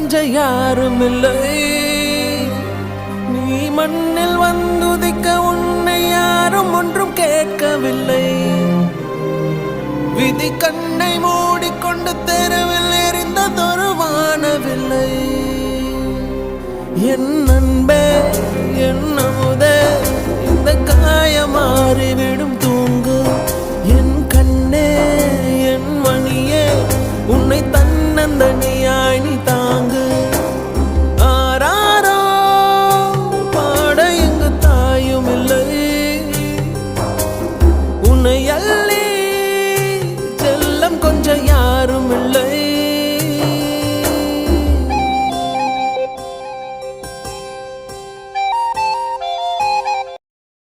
கொஞ்ச யாரும் இல்லை. நீ மண்ணில் வந்துதிக்க உன்னை யாரும் ஒன்றும் கேட்கவில்லை. விதி கண்